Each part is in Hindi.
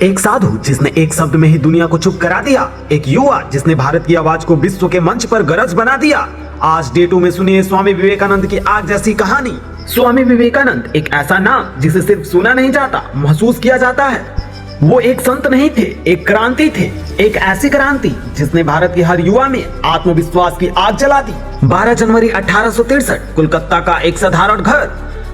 एक साधु जिसने एक शब्द में ही दुनिया को चुप करा दिया, एक युवा जिसने भारत की आवाज को विश्व के मंच पर गरज बना दिया। आज डे 2 में सुनिए स्वामी विवेकानंद की आग जैसी कहानी। स्वामी विवेकानंद एक ऐसा नाम जिसे सिर्फ सुना नहीं जाता, महसूस किया जाता है। वो एक संत नहीं थे, एक क्रांति थे, एक ऐसी क्रांति जिसने भारत के हर युवा में आत्मविश्वास की आग जला दी। 12 जनवरी 1863 कोलकाता का एक साधारण घर,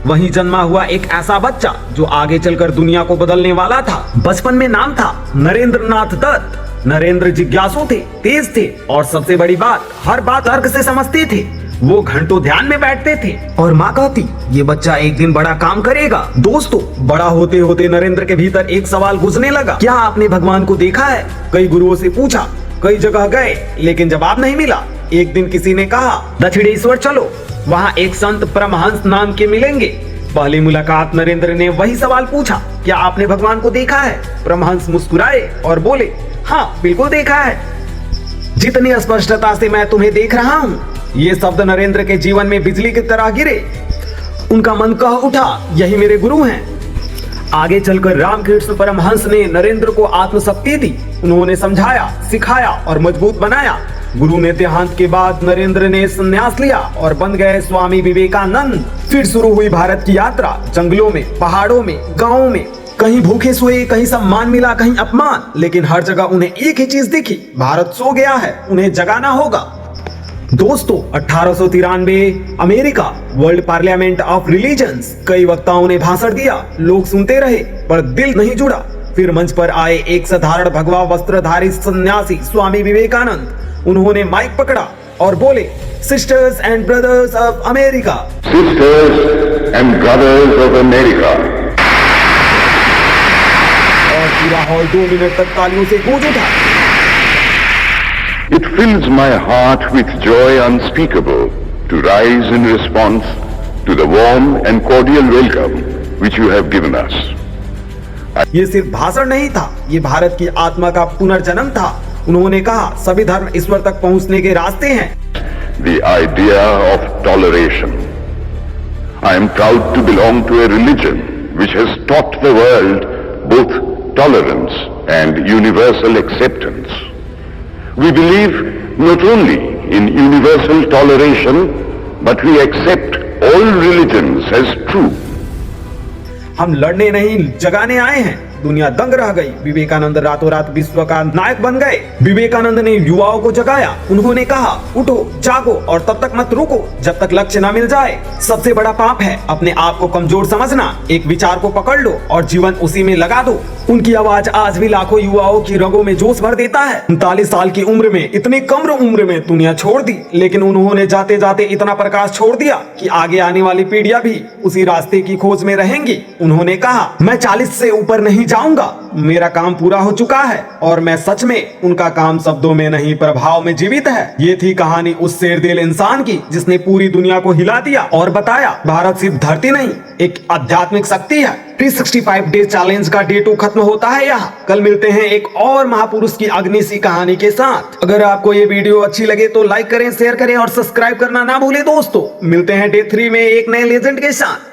वहीं जन्मा हुआ एक ऐसा बच्चा जो आगे चलकर दुनिया को बदलने वाला था। बचपन में नाम था नरेंद्र नाथ दत्त। नरेंद्र जिज्ञासु थे, तेज थे और सबसे बड़ी बात, हर बात तर्क से समझते थे। वो घंटों ध्यान में बैठते थे और माँ कहती, ये बच्चा एक दिन बड़ा काम करेगा। दोस्तों, बड़ा होते होते नरेंद्र के भीतर एक सवाल घुसने लगा, क्या आपने भगवान को देखा है? कई गुरुओं से पूछा, कई जगह गए, लेकिन जवाब नहीं मिला। एक दिन किसी ने कहा, दक्षिणेश्वर चलो, वहाँ एक संत परमहंस नाम के मिलेंगे। पहली मुलाकात नरेंद्र ने वही सवाल पूछा, क्या आपने भगवान को देखा है? परमहंस मुस्कुराए और बोले, हाँ बिल्कुल देखा है, जितनी स्पष्टता से मैं तुम्हें देख रहा हूँ। ये शब्द नरेंद्र के जीवन में बिजली की तरह गिरे। उनका मन कह उठा, यही मेरे गुरु हैं। आगे चलकर रामकृष्ण परमहंस ने नरेंद्र को आत्मशक्ति दी। उन्होंने समझाया, सिखाया और मजबूत बनाया। गुरु ने देहांत के बाद नरेंद्र ने संन्यास लिया और बन गए स्वामी विवेकानंद। फिर शुरू हुई भारत की यात्रा, जंगलों में, पहाड़ों में, गांवों में। कहीं भूखे सोए, कहीं सम्मान मिला, कहीं अपमान, लेकिन हर जगह उन्हें एक ही चीज दिखी, भारत सो गया है, उन्हें जगाना होगा। दोस्तों, 1893 America, world parliament of religions. कई वक्ताओं ने भाषण दिया, लोग सुनते रहे पर दिल नहीं जुड़ा। फिर मंच पर आए एक साधारण भगवा वस्त्रधारी सन्यासी स्वामी विवेकानंद। उन्होंने माइक पकड़ा और बोले, sisters and brothers of America, sisters and brothers of America. और पूरा हॉल 2 मिनट तक तालियों से गूंज उठा। It fills my heart with joy unspeakable to rise in response to the warm and cordial welcome which you have given us. ये सिर्फ भाषण नहीं था, ये भारत की आत्मा का पुनर्जन्म था। उन्होंने कहा, सभी धर्म ईश्वर तक पहुंचने के रास्ते हैं। The idea of toleration. I am proud to belong to a religion which has taught the world both tolerance and universal acceptance. We believe not only in universal toleration, but we accept all religions as true. हम लड़ने नहीं, जगाने आए हैं। दुनिया दंग रह गई। विवेकानंद रातों रात विश्व का नायक बन गए। विवेकानंद ने युवाओं को जगाया। उन्होंने कहा, उठो, जागो और तब तक मत रुको जब तक लक्ष्य न मिल जाए। सबसे बड़ा पाप है अपने आप को कमजोर समझना। एक विचार को पकड़ लो और जीवन उसी में लगा दो। उनकी आवाज आज भी लाखों युवाओं की रगों में जोश भर देता है। 39 साल की उम्र में, इतनी कम उम्र में दुनिया छोड़ दी, लेकिन उन्होंने जाते जाते इतना प्रकाश छोड़ दिया कि आगे आने वाली पीढ़ियां भी उसी रास्ते की खोज में रहेंगी। उन्होंने कहा, मैं 40 से ऊपर नहीं जाऊंगा, मेरा काम पूरा हो चुका है और मैं सच में उनका काम शब्दों में नहीं प्रभाव में जीवित है। ये थी कहानी उस शेरदिल इंसान की जिसने पूरी दुनिया को हिला दिया और बताया, भारत सिर्फ धरती नहीं, एक आध्यात्मिक शक्ति है। 365 डे चैलेंज का डे 2 खत्म होता है यहाँ। कल मिलते हैं एक और महापुरुष की अग्नि सी कहानी के साथ। अगर आपको ये वीडियो अच्छी लगे तो लाइक करें, शेयर करें और सब्सक्राइब करना ना भूलें दोस्तों। मिलते हैं डे 3 में एक नए लेजेंड के साथ।